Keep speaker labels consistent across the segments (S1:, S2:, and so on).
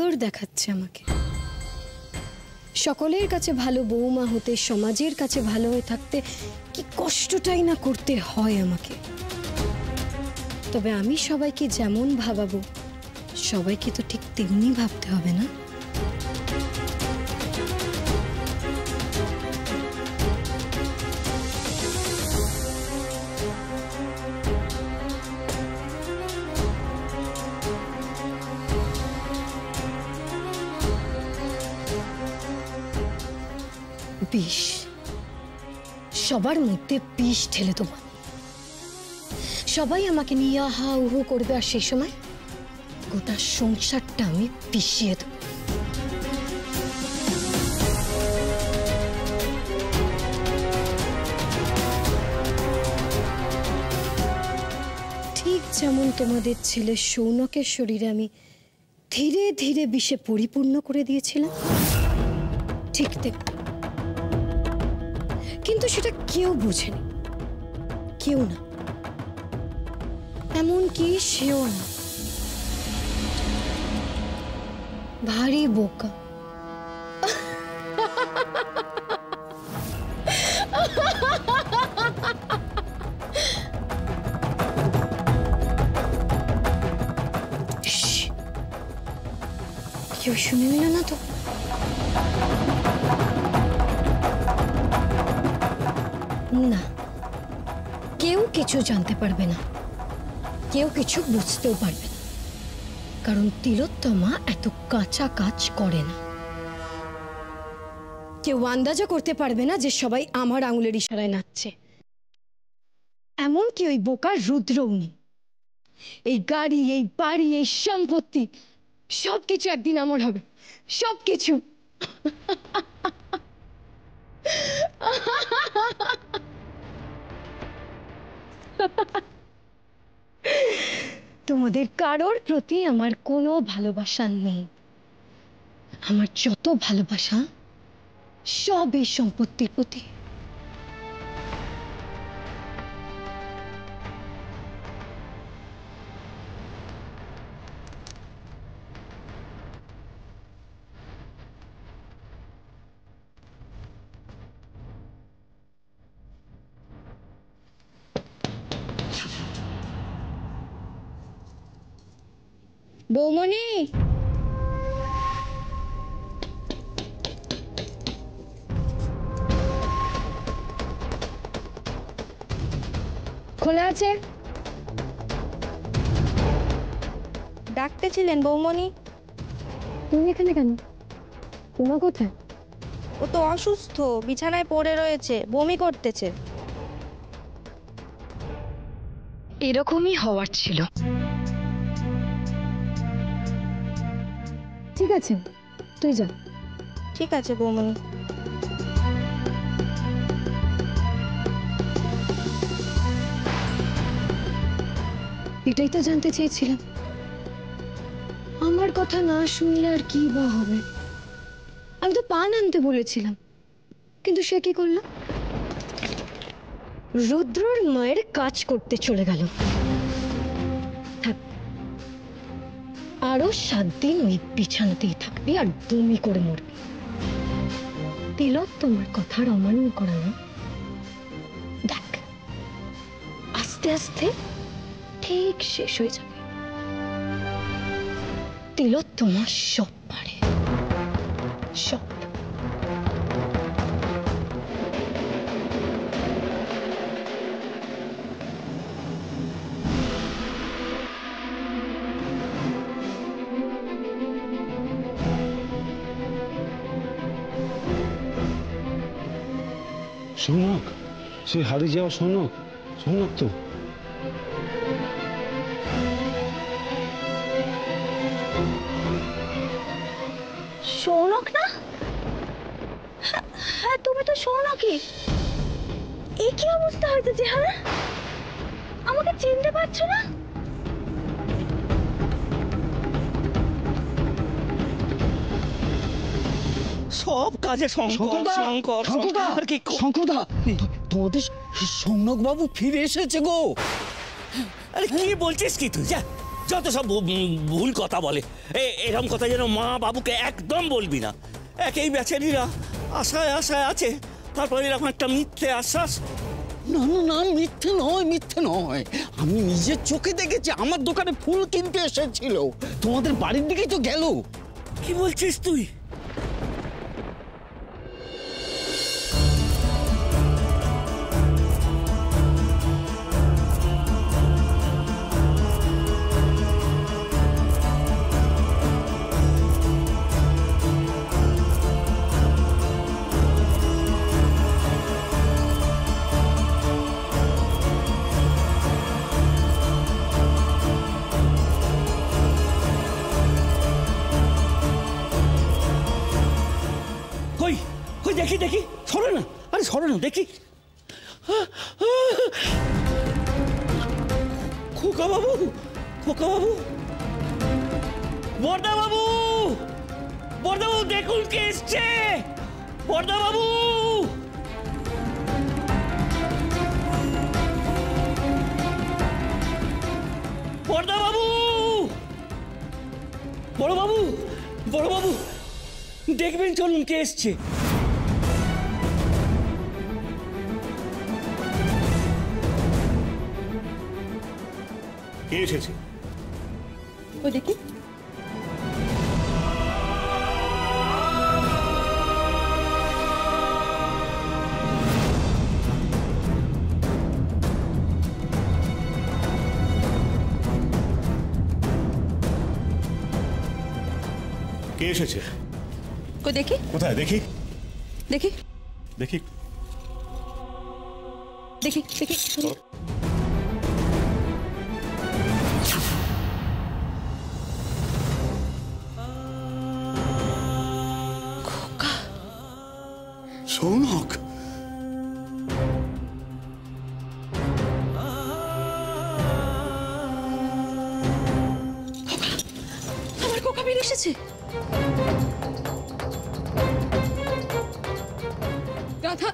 S1: সুন্দর দেখাচ্ছে আমাকে। সকলের কাছে ভালো বৌমা হতে, সমাজের কাছে ভালো হয়ে থাকতে কি কষ্টটাই না করতে হয় আমাকে। তবে আমি সবাইকে যেমন ভাবাবো, সবাইকে তো ঠিক তেমনি ভাবতে হবে না? বিষ, সবার মধ্যে বিষ ঢেলে দেবো। সবাই আমাকে নিয়ে আহা উহু করবে, আর সেই সময় গোটা সংসারটা আমি পিষিয়ে দেব। ঠিক যেমন তোমাদের ছেলে সৌনকের শরীরে আমি ধীরে ধীরে বিষে পরিপূর্ণ করে দিয়েছিলাম, ঠিক তেমনি। কিন্তু সেটা কেউ বোঝেনি, কেউ না, এমনকি সেও না। ভারী বোকা। কেউ শুনে নিল না তো? না, কেউ কিছু জানতে পারবে না, কেউ কিছু বুঝতেও পারবে না, কারণ তিলোত্তমা এত কাঁচা কাজ করে না। কেউ আন্দাজও করতে পারবে না যে সবাই আমার আঙুলের ইশারায় নাচছে। এমনকি ওই বোকার রুদ্রও নেই। এই গাড়ি, এই বাড়ি, এই সম্পত্তি সবকিছু একদিন আমার হবে, সবকিছু। তোমাদের কারোর প্রতি আমার কোনো ভালোবাসা নেই। আমার যত ভালোবাসা সব এই সম্পত্তির প্রতি। বৌমনি, খোলা আছে?
S2: ডাকতেছিলেন বৌমনি?
S1: তুমি এখানে কেন? তোমার কোথায়?
S2: ও তো অসুস্থ, বিছানায় পড়ে রয়েছে, বমি করতেছে।
S1: এরকমই হওয়ার ছিল। ঠিক আছে, তুই যা।
S2: ঠিক আছে বৌমনি।
S1: এটাই তো জানতে চেয়েছিলাম। আমার কথা না শুনলে আর কি বা হবে? আমি তো পান আনতে বলেছিলাম, কিন্তু সে কি করলো? রুদ্রর মায়ের কাজ করতে চলে গেল। থাক, আরো 7 দিন ওই বিছানাতেই থাকবি আর বমি করে মরবি। তিলোত্তমার কথার অমান্য করা না, দেখ আস্তে আস্তে ঠিক শেষ হয়ে যাবে। তিলোত্তমা সব পারে, সব।
S3: সৌনক, সে হারিয়ে যাওয়া সৌনক, সৌনক তো।
S2: সৌনক না? হ্যাঁ, তুমি তো সৌনকই। এ কি অবস্থা হয়েছে চেহারা? আমাকে চিনতে পারছো না?
S4: সব কাজে
S5: শঙ্করদা, তোমাদের সৌনক বাবু ফিরে এসেছে গো।
S4: আরে কি বলছিস কি তুই? যা যত সব ভুল কথা বলে। এরকম কথা যেন মা বাবুকে একদম বলবি না। একই বেচারিরা আশায় আশায় আছে, তারপর এরকম একটা মিথ্যে আশ্বাস।
S5: না না না, মিথ্যে নয়, মিথ্যে নয়। আমি নিজের চোখে দেখেছি, আমার দোকানে ফুল কিনতে এসেছিল, তোমাদের বাড়ির দিকেই তো গেল।
S4: কি বলছিস তুই? দেখি দেখি, সরে না, আরে সরে না, দেখি। খোকা বাবু, খোকা বাবু, বর্দা বাবু, বর্দা বাবু, দেখুন কে এসছে। বর্দা বাবু, বর্দা বাবু, বড় বাবু, বড় বাবু, দেখবেন চলুন কে এসছে। কে এসেছে?
S2: ও দেখি।
S6: কে এসেছে?
S2: কো দেখি।
S6: কোথায় দেখি?
S2: দেখি
S6: দেখি
S2: দেখি দেখি।
S6: সৌনক,
S2: আমার কোকা বেরিয়ে এসেছে। দাদা,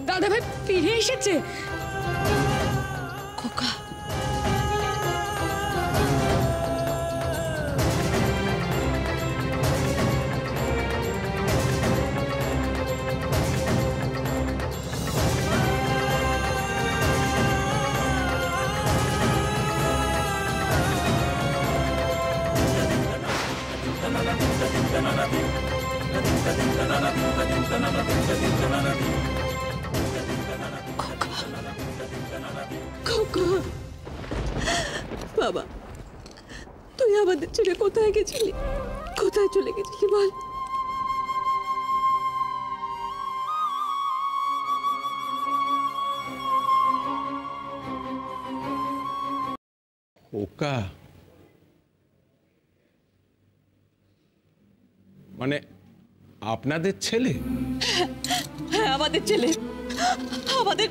S2: দাদা ভাই ফিরে এসেছে। কোকা, বাবা তুই আমাদের ছেড়ে কোথায় গেছিলি? কোথায় চলে গেছিলি বল?
S7: ওকা মানে আপনাদের ছেলে?
S2: হ্যাঁ আমাদের ছেলে, আমাদের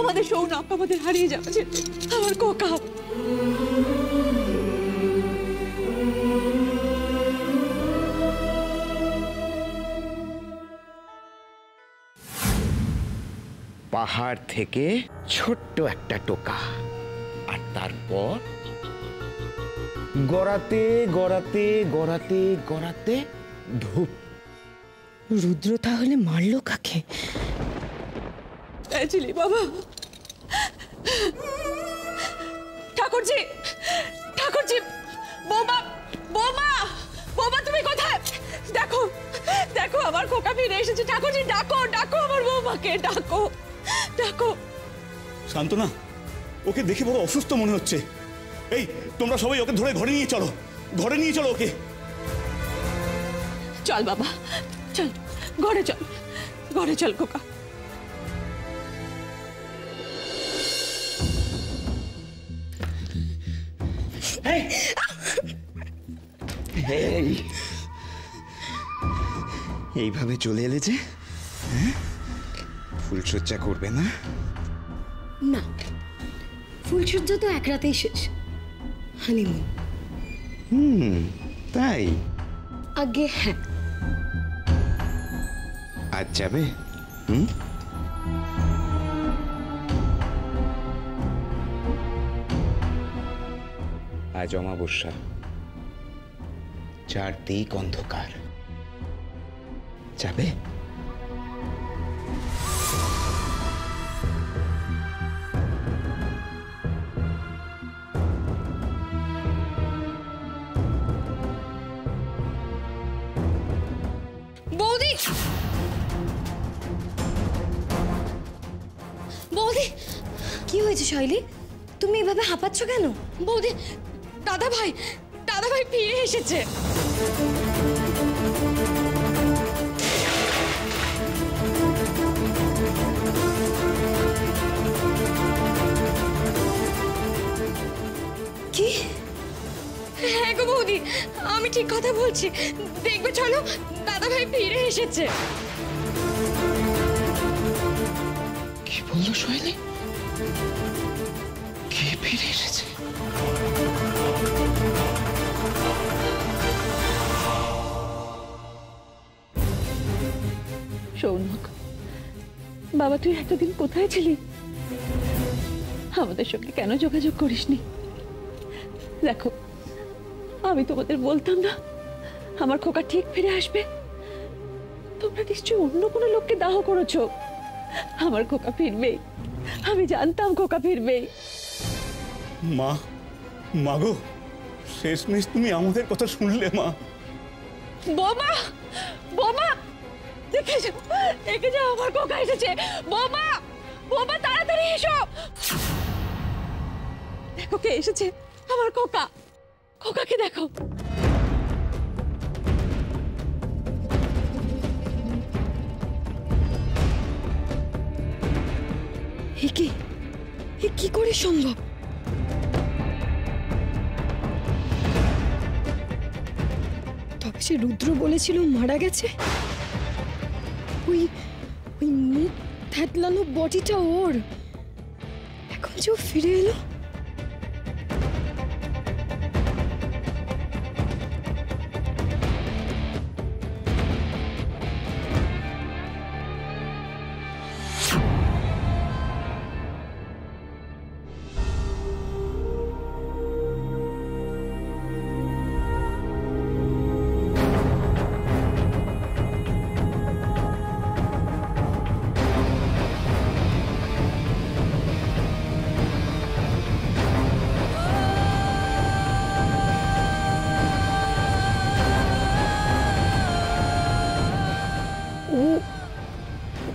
S2: আমাদের সৌনক, আমাদের হারিয়ে যাওয়া ছেলে, আমার কোকা।
S5: পাহাড় থেকে ছোট্ট একটা টোকা, আর তারপর গড়াতে গড়াতে গড়াতে গড়াতে ধূপ।
S1: রুদ্র তাহলে মারলো কাকে?
S2: ছিলি বাবা। ঠাকুরজি, ঠাকুরজি, বৌমা, বৌমা, বৌমা তুমি কোথায়? দেখো, দেখো আমার খোকা ফিরে এসেছে। ঠাকুরজি ডাকো, ডাকো আমার বৌমাকে, ডাকো, ডাকো।
S6: শান্তনা, ওকে দেখে বড় অসুস্থ মনে হচ্ছে। এই তোমরা সবাই ওকে ধরে ঘরে নিয়ে চলো, ঘরে নিয়ে চলো ওকে।
S2: চল বাবা, চল ঘরে চল, ঘরে চল খোকা।
S5: এইভাবে চলে এলে যে, ফুলসজ্জা করবে না?
S1: না, ফুলসজ্জা তো এক রাতেই শেষ, হানিমুন।
S5: তাই?
S1: আগে হ্যাঁ।
S5: আজ যাবে?
S8: আজ অমাবস্যা, চারদিক অন্ধকার। যাবে?
S1: বৌদি, বৌদি, কি হয়েছে শৈলী? তুমি এভাবে হাঁপাচ্ছ কেন? বৌদি, দাদা ভাই ফিরে এসেছে। কি? হ্যাঁ গো বৌদি, আমি ঠিক কথা বলছি। দেখবে চলো, দাদা ভাই ফিরে এসেছে।
S5: কি বললো শৈলী? কে ফিরে এসেছে?
S2: সৌনক, বাবা তুই এতদিন কোথায় ছিলি? আমাদের সঙ্গে কেন যোগাযোগ করিসনি? দেখো, আমি তোমাদের বলতাম না আমার খোকা ঠিক ফিরে আসবে? তোমরা নিশ্চয়ই অন্য কোনো লোককে দাহ করেছো। আমার খোকা ফিরবে, আমি জানতাম খোকা ফিরবে।
S6: মা, মাগো, শেষমেশ তুমি আমাদের কথা শুনলে মা।
S2: বোমা, বোমা, দেখে যাও আমার খোকা এসেছে। বোমা, বোমা তাড়াতাড়ি এসো। দেখো কে এসেছে, আমার খোকা। খোকাকে দেখো।
S1: কি করে সম্ভব? তবে সে রুদ্র বলেছিল মারা গেছে। ওই মুখ থ্যাতলানো বডিটা ওর। এখন যে ও ফিরে এলো।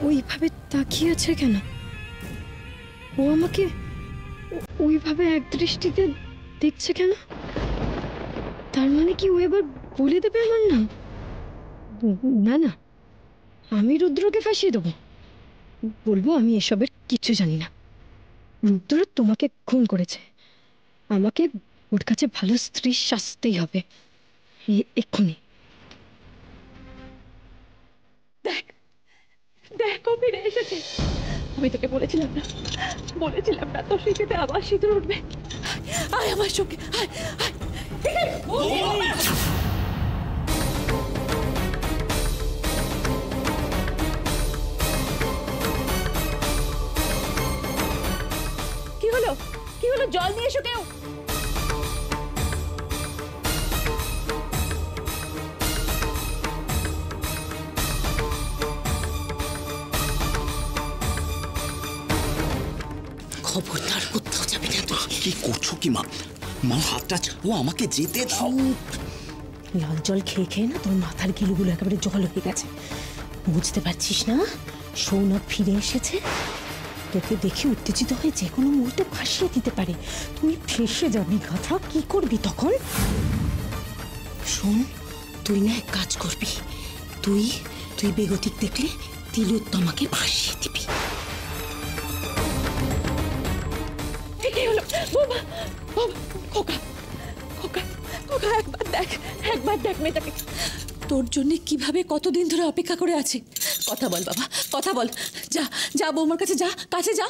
S1: ওইভাবে তাকিয়ে আছে কেন? ও আমাকে ওইভাবে এক দৃষ্টিতে দেখছে কেন? তার মানে কি ও এবার বলে দেবে আমার নাম? না না, আমি রুদ্রকে ফাঁসিয়ে দেবো। বলবো আমি এসবের কিচ্ছু জানি না। রুদ্র তোমাকে খুন করেছে, আমাকে ওর কাছে ভালো স্ত্রী সাজতেই হবে এক্ষুনি।
S2: দেখ, দেখো ফিরে এসেছে। আমি তোকে বলেছিলাম না তোর শীতে আবার সিঁদুর উঠবে। আয় আমার সঙ্গে, আয় আয়। কি হলো? জল নিয়ে এসো কেউ।
S5: খবরদার কোথাও যাবি না তুই।
S4: কি করছো কি মা? মা হাতটা ছাড়ো, আমাকে যেতে দাও।
S2: লাল জল খেয়ে খেয়ে না তোর মাথার গিলুগুলো একেবারে জল হয়ে গেছে। বুঝতে পারছিস না সৌনক ফিরে এসেছে? তোকে দেখে উত্তেজিত হয়ে যে কোনো মুহূর্তে ফাঁসিয়ে দিতে পারে। তুই ফেঁসে যাবি গাধা, কি করবি তখন?
S9: শোন, তুই না এক কাজ করবি, তুই বেগতিক দেখলে তিলোত্তমাকে ভাসিয়ে দিবি।
S2: কি হলো? বাবা, খোকা খোকা খোকা, একবার দেখ মেয়েটাকে। তোর জন্য কিভাবে কতদিন ধরে অপেক্ষা করে আছে। কথা বল বাবা, কথা বল। যা বৌমার কাছে যা, কাছে যা।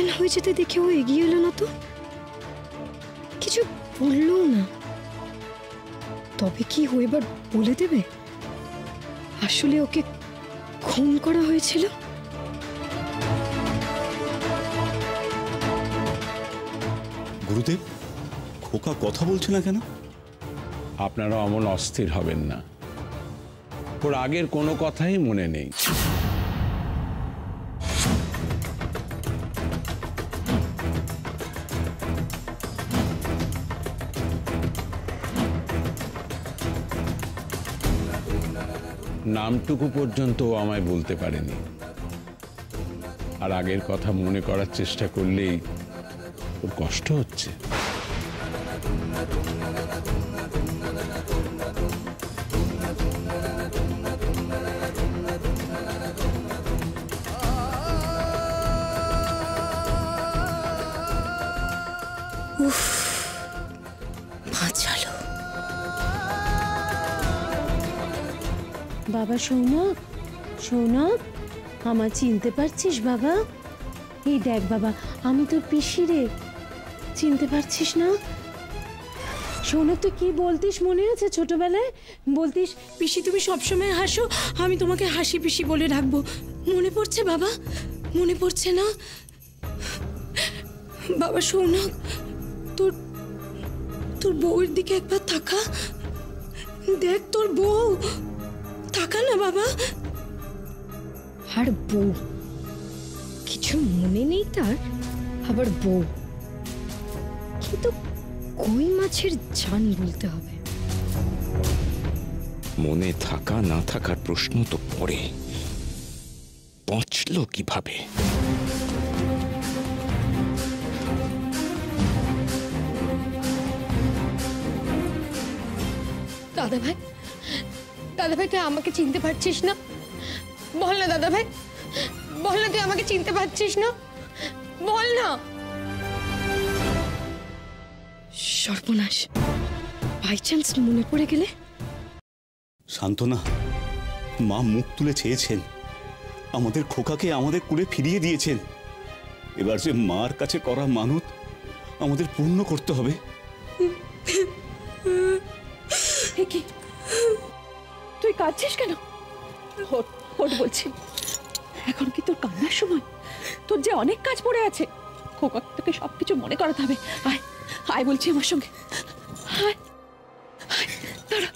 S1: অজ্ঞান হয়ে যেতে দেখে ও এগিয়ে এলো না, তো কিছু বললো না। তবে কি ও এবার বলে দেবে আসলে ওকে খুন করা হয়েছিল?
S6: গুরুদেব, খোকা কথা বলছে না কেন?
S7: আপনারা অমন অস্থির হবেন না, ওর আগের কোনো কথাই মনে নেই। নামটুকু পর্যন্ত ও আমায় বলতে পারেনি, আর আগের কথা মনে করার চেষ্টা করলেই ওর কষ্ট হচ্ছে।
S9: বাঁচালো।
S10: বাবা সৌনক, সৌনক, আমার চিনতে পারছিস বাবা? এই দেখ বাবা, আমি তোর পিসি রে, চিনতে পারছিস না? সৌনক, তুই কি বলতিস মনে আছে ছোটবেলায়? বলতিস
S9: পিসি তুমি সবসময় হাসো, আমি তোমাকে হাসি পিসি বলে ডাকবো। মনে পড়ছে বাবা? মনে পড়ছে না? বাবা সৌনক, তোর তোর বউয়ের দিকে একবার তাকা, দেখ তোর বউ, তাকা না বাবা।
S1: আর বউ, কিছু মনে নেই তার, আবার বউ। কিন্তু কই মাছের জান বলতে হবে।
S8: মনে থাকা না থাকার প্রশ্ন তো পড়ে, বাঁচলো কিভাবে?
S1: দাদা ভাই, দাদা ভাই, তুই আমাকে চিনতে পারছিস না? বল না দাদা ভাই, বল না তুই আমাকে চিনতে পারছিস না, বল না। সর্বনাশ, বাই চান্স মনে পড়ে গেলে?
S6: শান্তনা, মা মুখ তুলে চেয়েছেন, আমাদের খোকাকে আমাদের কুলে ফিরিয়ে দিয়েছেন। এবার যে মার কাছে করা মানত আমাদের পূর্ণ করতে হবে।
S2: কি তুই কাঁদছিস কেন? ওঠ, ওঠ বলছি। এখন কি তোর কান্নার সময়? তোর যে অনেক কাজ পড়ে আছে, খোকা তোকে সবকিছু মনে করাতে হবে। আয়, আয় বলছি আমার সঙ্গে, আয়, আয়, দাঁড়া।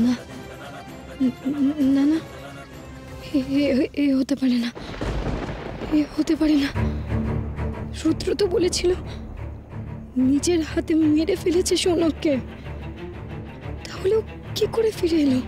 S1: না না না, এ হতে পারে না, এ হতে পারে না। রুদ্র তো বলেছিল নিজের হাতে মেরে ফেলেছে সৌনককে, তাহলে কি করে ফিরে এলো?